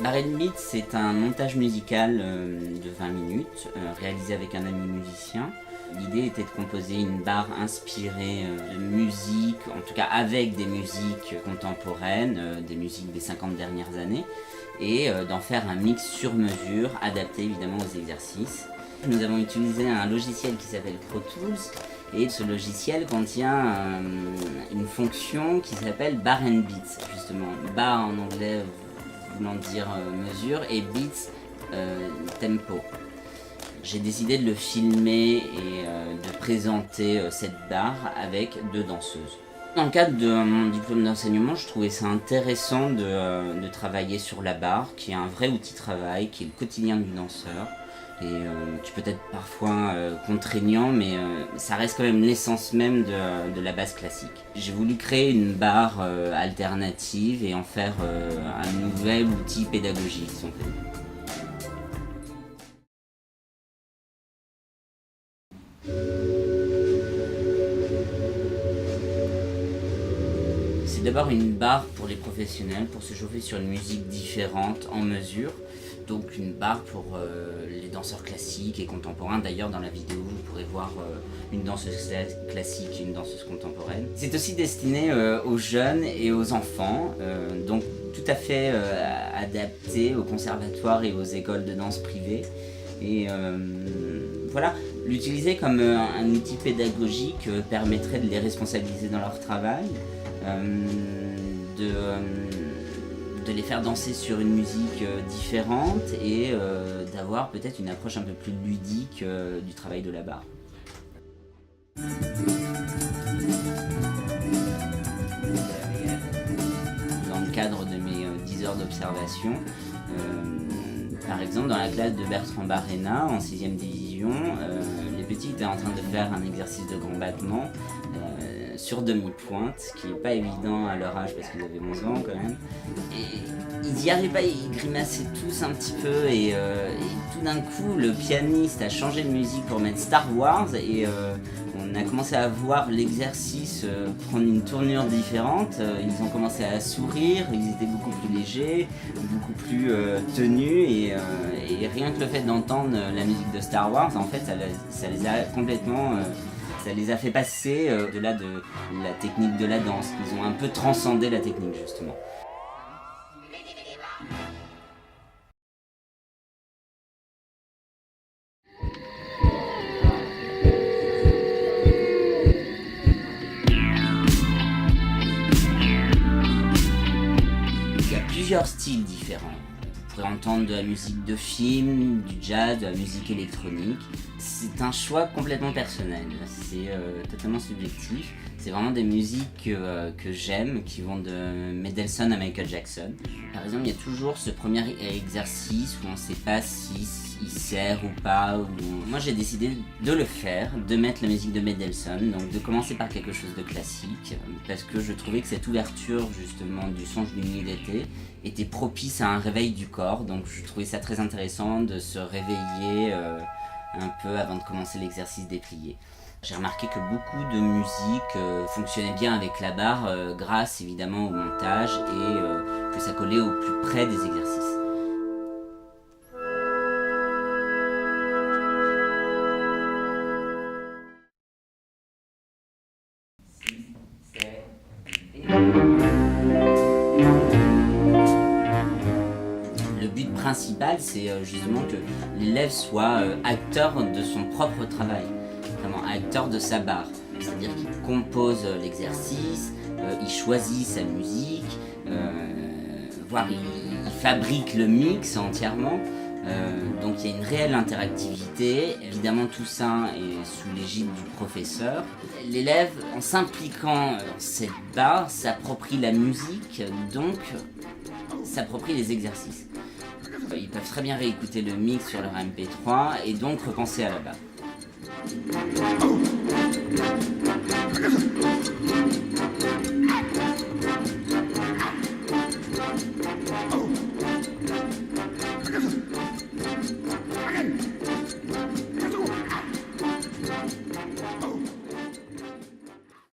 Bar & Beats, c'est un montage musical de 20 minutes, réalisé avec un ami musicien. L'idée était de composer une barre inspirée de musique, en tout cas avec des musiques contemporaines, des musiques des 50 dernières années, et d'en faire un mix sur mesure, adapté évidemment aux exercices. Nous avons utilisé un logiciel qui s'appelle Pro Tools, et ce logiciel contient une fonction qui s'appelle Bar & Beats, justement. Bar en anglais voulant dire mesure et beats tempo. J'ai décidé de le filmer et de présenter cette barre avec 2 danseuses. Dans le cadre de mon diplôme d'enseignement, je trouvais ça intéressant de travailler sur la barre, qui est un vrai outil de travail, qui est le quotidien du danseur, et qui peut être parfois contraignant, mais ça reste quand même l'essence même de la basse classique. J'ai voulu créer une barre alternative et en faire un nouvel outil pédagogique, si on peut dire. C'est d'abord une barre pour les professionnels, pour se chauffer sur une musique différente, en mesure. Donc une barre pour les danseurs classiques et contemporains. D'ailleurs, dans la vidéo, vous pourrez voir une danseuse classique et une danseuse contemporaine. C'est aussi destiné aux jeunes et aux enfants, donc tout à fait adapté aux conservatoires et aux écoles de danse privées. Et voilà, l'utiliser comme un outil pédagogique permettrait de les responsabiliser dans leur travail, de les faire danser sur une musique différente et d'avoir peut-être une approche un peu plus ludique du travail de la barre. Dans le cadre de mes 10 heures d'observation, par exemple dans la classe de Bertrand Barrena en 6e division, les petits étaient en train de faire un exercice de grand battement sur demi-pointe, ce qui n'est pas évident à leur âge parce qu'ils avaient 11 ans quand même. Et ils n'y arrivaient pas, ils grimaçaient tous un petit peu et tout d'un coup le pianiste a changé de musique pour mettre Star Wars et on a commencé à voir l'exercice prendre une tournure différente. Ils ont commencé à sourire, ils étaient beaucoup plus légers, beaucoup plus tenus et rien que le fait d'entendre la musique de Star Wars, en fait ça les a complètement... ça les a fait passer au-delà de la technique de la danse. Ils ont un peu transcendé la technique, justement. Il y a plusieurs styles différents. Vous pourrez entendre de la musique de film, du jazz, de la musique électronique. C'est un choix complètement personnel, c'est totalement subjectif. C'est vraiment des musiques que j'aime, qui vont de Mendelssohn à Michael Jackson. Par exemple, il y a toujours ce premier exercice où on ne sait pas si il sert ou pas. Moi j'ai décidé de le faire, de mettre la musique de Mendelssohn, donc de commencer par quelque chose de classique, parce que je trouvais que cette ouverture justement du songe d'une nuit d'été était propice à un réveil du corps, donc je trouvais ça très intéressant de se réveiller un peu avant de commencer l'exercice déplié. J'ai remarqué que beaucoup de musique fonctionnait bien avec la barre grâce évidemment au montage et que ça collait au plus près des exercices. Le but principal, c'est justement que l'élève soit acteur de son propre travail, vraiment acteur de sa barre. C'est-à-dire qu'il compose l'exercice, il choisit sa musique, voire il fabrique le mix entièrement. Donc il y a une réelle interactivité, évidemment tout ça est sous l'égide du professeur. L'élève, en s'impliquant dans cette barre, s'approprie la musique, donc s'approprie les exercices. Ils peuvent très bien réécouter le mix sur leur MP3 et donc repenser à la barre.